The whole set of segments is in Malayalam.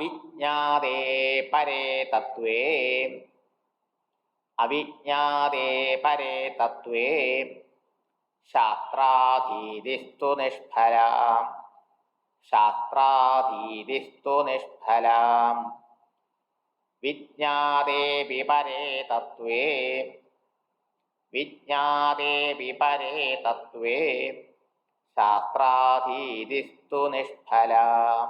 അവിജ്ഞാതേ പരേ തത്വേ അവിജ്ഞാതേ പരേ തത്വേ ശാസ്ത്രാധീതിസ്തു നിഷ്ഫലാം ശാസ്ത്രാധീതിസ്തു നിഷ്ഫലാം വിജ്ഞാതേപി പരേ തത്വേ വിജ്ഞാതേപി പരേ തത്വേ ശാസ്ത്രാധീതിസ്തു നിഷ്ഫലാം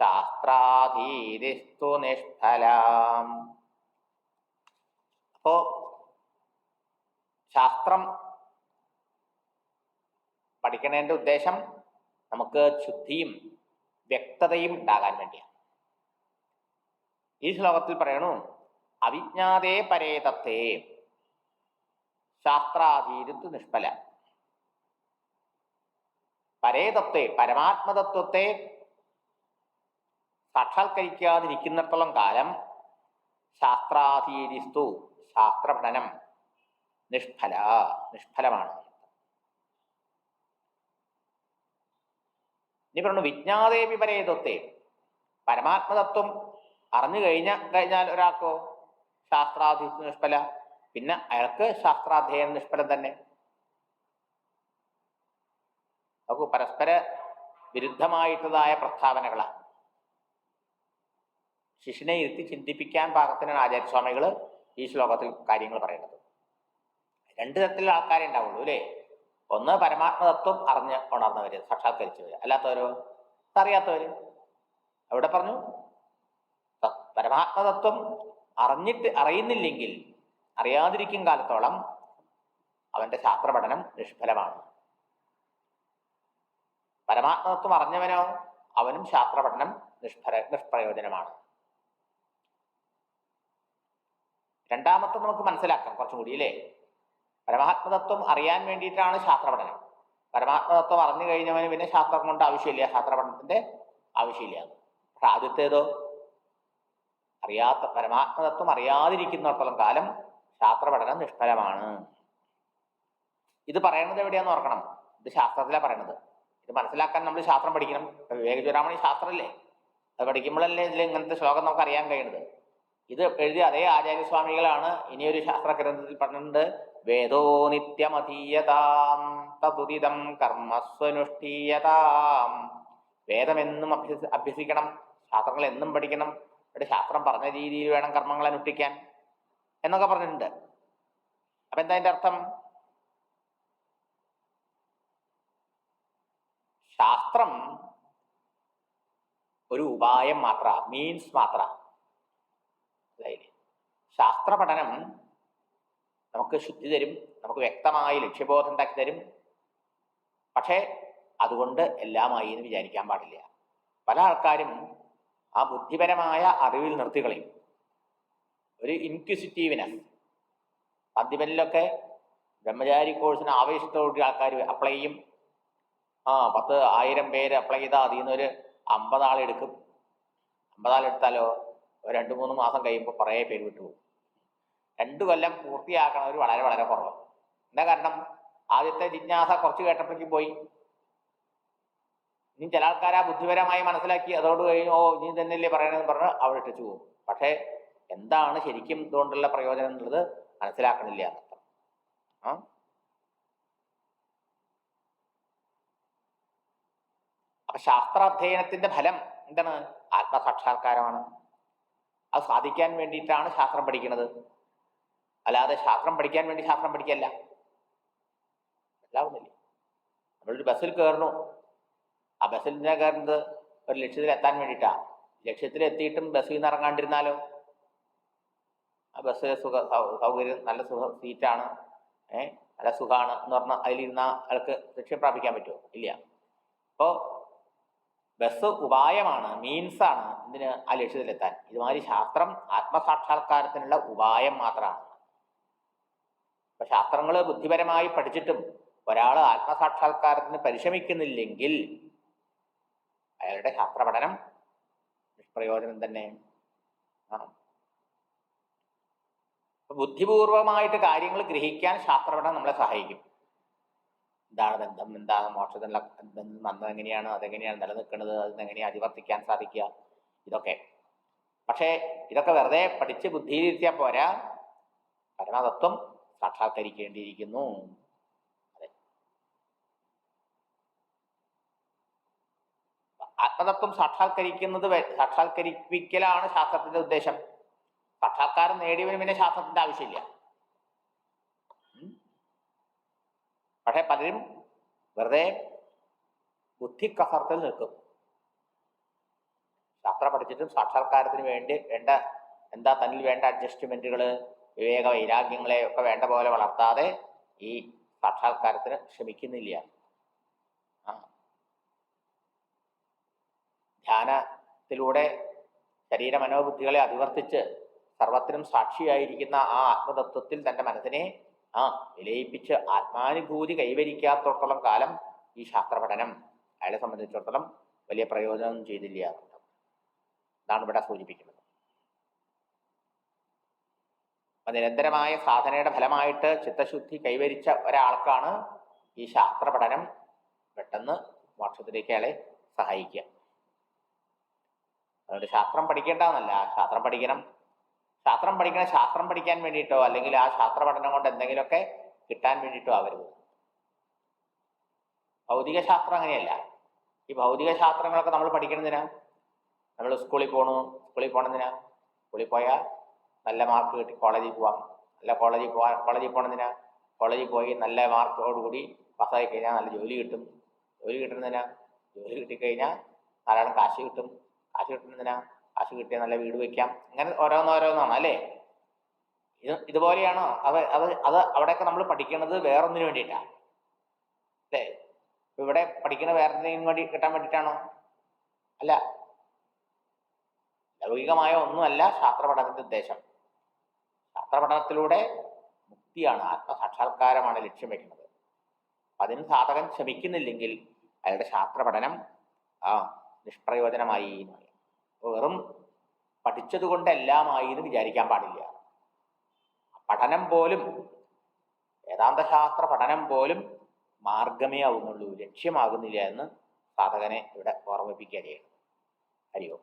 ശാസ്ത്രാധീതിസ്തു നിഷ്ഫലാം. അപ്പോ ശാസ്ത്രം പഠിക്കുന്നതിൻ്റെ ഉദ്ദേശം നമുക്ക് ശുദ്ധിയും വ്യക്തതയും ഉണ്ടാകാൻ വേണ്ടിയാണ്. ഈ ശ്ലോകത്തിൽ പറയണു അവിജ്ഞാതേ പരേ തത്വേ ശാസ്ത്രാധീതിസ്തു നിഷ്ഫല. പരേ തത്വേ പരമാത്മതത്വത്തെ സാക്ഷാത്കരിക്കാതിരിക്കുന്നിടത്തോളം കാലം ശാസ്ത്രാധീതിസ്തു ശാസ്ത്രപഠനം നിഷ്ഫലമാണ്. ഇനി പറഞ്ഞു വിജ്ഞാതേപി പരേ തത്വേ പരമാത്മതത്വം അറിഞ്ഞു കഴിഞ്ഞാൽ ഒരാൾക്കോ ശാസ്ത്രാധീതിസ്തു നിഷ്ഫല, പിന്നെ അയാൾക്ക് ശാസ്ത്രാധ്യയനം നിഷ്ഫലം തന്നെ. നമുക്ക് പരസ്പര വിരുദ്ധമായിട്ടുള്ളതായ പ്രസ്താവനകളാണ്. ശിഷ്യനെ ഇരുത്തി ചിന്തിപ്പിക്കാൻ പാകത്തിനാണ് ആചാര്യസ്വാമികൾ ഈ ശ്ലോകത്തിൽ കാര്യങ്ങൾ പറയുന്നത്. രണ്ട് തരത്തിലുള്ള ആൾക്കാരെ ഉണ്ടാവുള്ളൂ അല്ലേ? ഒന്ന് പരമാത്മതത്വം അറിഞ്ഞ് ഉണർന്നവര്, സാക്ഷാത്കരിച്ചവര്. അല്ലാത്തവരോ അറിയാത്തവര്. അവിടെ പറഞ്ഞു പരമാത്മതത്വം അറിയുന്നില്ലെങ്കിൽ, അറിയാതിരിക്കും കാലത്തോളം അവന്റെ ശാസ്ത്രപഠനം നിഷ്ഫലമാണ്. പരമാത്മതത്വം അറിഞ്ഞവനോ അവനും ശാസ്ത്രപഠനം നിഷ്പ്രയോജനമാണ്. രണ്ടാമത്തെ നമുക്ക് മനസ്സിലാക്കാം കുറച്ചും കൂടി അല്ലേ? പരമാത്മതത്വം അറിയാൻ വേണ്ടിയിട്ടാണ് ശാസ്ത്രപഠനം. പരമാത്മതത്വം അറിഞ്ഞു കഴിഞ്ഞവന് പിന്നെ ശാസ്ത്രം കൊണ്ട് ആവശ്യമില്ല, ശാസ്ത്രപഠനത്തിന്റെ ആവശ്യമില്ല. പക്ഷെ ആദ്യത്തേതോ പരമാത്മതത്വം അറിയാതിരിക്കുന്നിടത്തോളം കാലം ശാസ്ത്രപഠനം നിഷ്ഫലമാണ്. ഇത് പറയുന്നത് എവിടെയാന്ന് ഓർക്കണം. ഇത് ശാസ്ത്രത്തിലാണ് പറയണത്. ഇത് മനസ്സിലാക്കാൻ നമ്മൾ ശാസ്ത്രം പഠിക്കണം. വിവേകചൂഡാമണി ശാസ്ത്രമല്ലേ? അത് പഠിക്കുമ്പോഴല്ലേ ഇതിൽ ഇങ്ങനത്തെ ശ്ലോകം നമുക്ക് അറിയാൻ കഴിയുന്നത്. ഇത് എഴുതിയ അതേ ആചാര്യസ്വാമികളാണ് ഇനിയൊരു ശാസ്ത്ര ഗ്രന്ഥത്തിൽ പറഞ്ഞിട്ടുണ്ട്. വേദോ നിത്യമധീയതാം തദുദിതം കർമ്മസ്വനുഷ്ഠീയതാം. വേദമെന്നും അഭ്യസിക്കണം, ശാസ്ത്രങ്ങൾ എന്നും പഠിക്കണം, എന്നിട്ട് ശാസ്ത്രം പറഞ്ഞ രീതിയിൽ വേണം കർമ്മങ്ങൾ അനുഷ്ഠിക്കാൻ എന്നൊക്കെ പറഞ്ഞിട്ടുണ്ട്. അപ്പൊ എന്താ അതിന്റെ അർത്ഥം? ശാസ്ത്രം ഒരു ഉപായം മാത്ര, മീൻസ് മാത്ര. ശാസ്ത്ര പഠനം നമുക്ക് ശുദ്ധി തരും, നമുക്ക് വ്യക്തമായി ലക്ഷ്യബോധം ഉണ്ടാക്കി തരും. പക്ഷേ അതുകൊണ്ട് എല്ലാമായി എന്ന് വിചാരിക്കാൻ പാടില്ല. പല ആൾക്കാരും ആ ബുദ്ധിപരമായ അറിവിൽ നിർത്തിക്കളയും. ഒരു ഇൻക്വിസിറ്റീവ്നെസ്. പദ്യപനിലൊക്കെ ബ്രഹ്മചാരി കോഴ്സിന് ആവേശത്തോടുകൂടി ആൾക്കാർ അപ്ലൈ ചെയ്യും. 10,000 പേര് അപ്ലൈ ചെയ്താൽ അതിൽ നിന്നൊരു 50 ആളെടുക്കും. 50 ആളെടുത്താലോ 2-3 മാസം കഴിയുമ്പോൾ കുറേ പേര് വിട്ടുപോകും. 2 കൊല്ലം പൂർത്തിയാക്കണവർ വളരെ വളരെ കുറവ്. എന്താ കാരണം? ആദ്യത്തെ ജിജ്ഞാസ കുറച്ച് കേട്ടപ്പോഴേക്കും പോയി. ഇനി ചില ആൾക്കാർ ആ ബുദ്ധിപരമായി മനസ്സിലാക്കി അതോട് കഴിഞ്ഞ് ഇനി തന്നെയല്ലേ പറയണമെന്ന് പറഞ്ഞ് അവിടെ ഇട്ടിച്ചു പോകും. പക്ഷേ എന്താണ് ശരിക്കും ഇതുകൊണ്ടുള്ള പ്രയോജനം എന്നുള്ളത് മനസ്സിലാക്കണില്ല എന്നർത്ഥം. അപ്പൊ ശാസ്ത്രാധ്യയനത്തിന്റെ ഫലം എന്താണ്? ആത്മസാക്ഷാത്കാരമാണ്. അത് സാധിക്കാൻ വേണ്ടിയിട്ടാണ് ശാസ്ത്രം പഠിക്കുന്നത്. അല്ലാതെ ശാസ്ത്രം പഠിക്കാൻ വേണ്ടി ശാസ്ത്രം പഠിക്കല്ല. മനസ്സിലാവുന്നില്ലേ? നമ്മളൊരു ബസ്സിൽ കയറണു. ആ ബസ്സിൽ കയറുന്നത് ഒരു ലക്ഷ്യത്തിൽ എത്താൻ വേണ്ടിയിട്ടാ. ലക്ഷ്യത്തിൽ ബസ്സിൽ നിന്ന് ഇറങ്ങാണ്ടിരുന്നാലോ? ആ ബസ് സൗകര്യം, നല്ല സീറ്റാണ്, നല്ല സുഖമാണ് എന്ന് പറഞ്ഞാൽ അതിലിരുന്ന ആൾക്ക് ലക്ഷ്യം പ്രാപിക്കാൻ പറ്റുമോ? ഇല്ല. അപ്പോൾ ബസ് ഉപായമാണ്, മീൻസാണ് ഇതിന് ആ ലക്ഷ്യത്തിലെത്താൻ. ഇതുമാതിരി ശാസ്ത്രം ആത്മസാക്ഷാത്കാരത്തിനുള്ള ഉപായം മാത്രമാണ്. അപ്പൊ ശാസ്ത്രങ്ങൾ ബുദ്ധിപരമായി പഠിച്ചിട്ടും ഒരാൾ ആത്മസാക്ഷാത്കാരത്തിന് പരിശ്രമിക്കുന്നില്ലെങ്കിൽ അയാളുടെ ശാസ്ത്ര പഠനം നിഷ്പ്രയോജനം തന്നെ. ബുദ്ധിപൂർവമായിട്ട് കാര്യങ്ങൾ ഗ്രഹിക്കാൻ ശാസ്ത്രപഠനം നമ്മളെ സഹായിക്കും. എന്താണ് ബന്ധം, എന്താണ് മോക്ഷത്തിനുള്ള ബന്ധം, എങ്ങനെയാണ്, അതെങ്ങനെയാണ് നിലനിൽക്കുന്നത്, അതിനെങ്ങനെയാണ് അതിവർത്തിക്കാൻ സാധിക്കുക, ഇതൊക്കെ. പക്ഷേ ഇതൊക്കെ വെറുതെ പഠിച്ച് ബുദ്ധിയിലിരുത്തിയാൽ പോരാ, പരമതത്വം സാക്ഷാത്കരിക്കേണ്ടിയിരിക്കുന്നു. അതെ, ആത്മതത്വം സാക്ഷാത്കരിപ്പിക്കലാണ് ശാസ്ത്രത്തിന്റെ ഉദ്ദേശം. സാക്ഷാത്കാരം നേടിയവന് പിന്നെ ശാസ്ത്രത്തിന്റെ ആവശ്യമില്ല. പക്ഷെ പലരും വെറുതെ ബുദ്ധിക്കസർത്തിൽ നിൽക്കും. ശാസ്ത്രം പഠിച്ചിട്ടും സാക്ഷാത്കാരത്തിന് വേണ്ട എന്താ തന്നിൽ വേണ്ട അഡ്ജസ്റ്റ്മെന്റുകൾ, വിവേക വൈരാഗ്യങ്ങളെ ഒക്കെ വേണ്ട പോലെ വളർത്താതെ ഈ സാക്ഷാത്കാരത്തിന് ശ്രമിക്കുന്നില്ല. ധ്യാനത്തിലൂടെ ശരീര മനോബുദ്ധികളെ അതിവർത്തിച്ച് സർവത്തിനും സാക്ഷിയായിരിക്കുന്ന ആ ആത്മതത്വത്തിൽ തന്റെ മനസ്സിനെ വിലയിപ്പിച്ച് ആത്മാനുഭൂതി കൈവരിക്കാത്തോളം കാലം ഈ ശാസ്ത്രപഠനം അയാളെ സംബന്ധിച്ചിടത്തോളം വലിയ പ്രയോജനം ചെയ്തില്ല. ഇതാണ് ഇവിടെ സൂചിപ്പിക്കുന്നത്. അപ്പൊ നിരന്തരമായ സാധനയുടെ ഫലമായിട്ട് ചിത്തശുദ്ധി കൈവരിച്ച ഒരാൾക്കാണ് ഈ ശാസ്ത്രപഠനം പെട്ടെന്ന് മോക്ഷത്തിലേക്ക് അയാളെ സഹായിക്കുക. അതുകൊണ്ട് ശാസ്ത്രം പഠിക്കേണ്ടതെന്നല്ല, ശാസ്ത്രം പഠിക്കണം. ശാസ്ത്രം പഠിക്കാൻ വേണ്ടിയിട്ടോ അല്ലെങ്കിൽ ആ ശാസ്ത്ര പഠനം കൊണ്ട് എന്തെങ്കിലുമൊക്കെ കിട്ടാൻ വേണ്ടിയിട്ടോ ആവരുത്. ഭൗതിക ശാസ്ത്രം അങ്ങനെയല്ല. ഈ ഭൗതിക ശാസ്ത്രങ്ങളൊക്കെ നമ്മൾ പഠിക്കണതിനാ? നമ്മൾ സ്കൂളിൽ പോകണമെന്തിനാ? സ്കൂളിൽ പോയാൽ നല്ല മാർക്ക് കിട്ടി കോളേജിൽ പോവാം. കോളേജിൽ പോകണമെന്തിനാ? കോളേജിൽ പോയി നല്ല മാർക്കോടുകൂടി പാസ്സായി കഴിഞ്ഞാൽ നല്ല ജോലി കിട്ടും. ജോലി കിട്ടുന്നതിനാ? ജോലി കിട്ടിക്കഴിഞ്ഞാൽ ധാരാളം കാശ് കിട്ടും. കാശ് കിട്ടുന്നതിനാ? കാശ് കിട്ടിയാൽ നല്ല വീട് വയ്ക്കാം. അങ്ങനെ ഓരോന്നോരോന്നാണ് അല്ലേ? ഇതുപോലെയാണോ? അത് അവിടെയൊക്കെ നമ്മൾ പഠിക്കുന്നത് വേറൊന്നിനു വേണ്ടിയിട്ടാണ് അല്ലേ? ഇവിടെ പഠിക്കുന്ന വേറെന്തെങ്കിലും വേണ്ടി കിട്ടാൻ വേണ്ടിയിട്ടാണോ? അല്ല. ലൗകികമായ ഒന്നുമല്ല ശാസ്ത്രപഠനത്തിന്റെ ഉദ്ദേശം. ശാസ്ത്രപഠനത്തിലൂടെ മുക്തിയാണ്, ആത്മസാക്ഷാത്കാരമാണ് ലക്ഷ്യം വെക്കുന്നത്. അതിന് സാധകൻ ശ്രമിക്കുന്നില്ലെങ്കിൽ അയാളുടെ ശാസ്ത്രപഠനം നിഷ്പ്രയോജനമായി എന്ന് പറയും. വെറും പഠിച്ചത് കൊണ്ട് എല്ലാമായി എന്ന് വിചാരിക്കാൻ പാടില്ല. പഠനം പോലും, വേദാന്തശാസ്ത്ര പഠനം പോലും മാർഗമേ ആവുന്നുള്ളൂ, ലക്ഷ്യമാകുന്നില്ല എന്ന് സാധകനെ ഇവിടെ ഓർമ്മിപ്പിക്കുകയാണ്. ഹരി ഓം.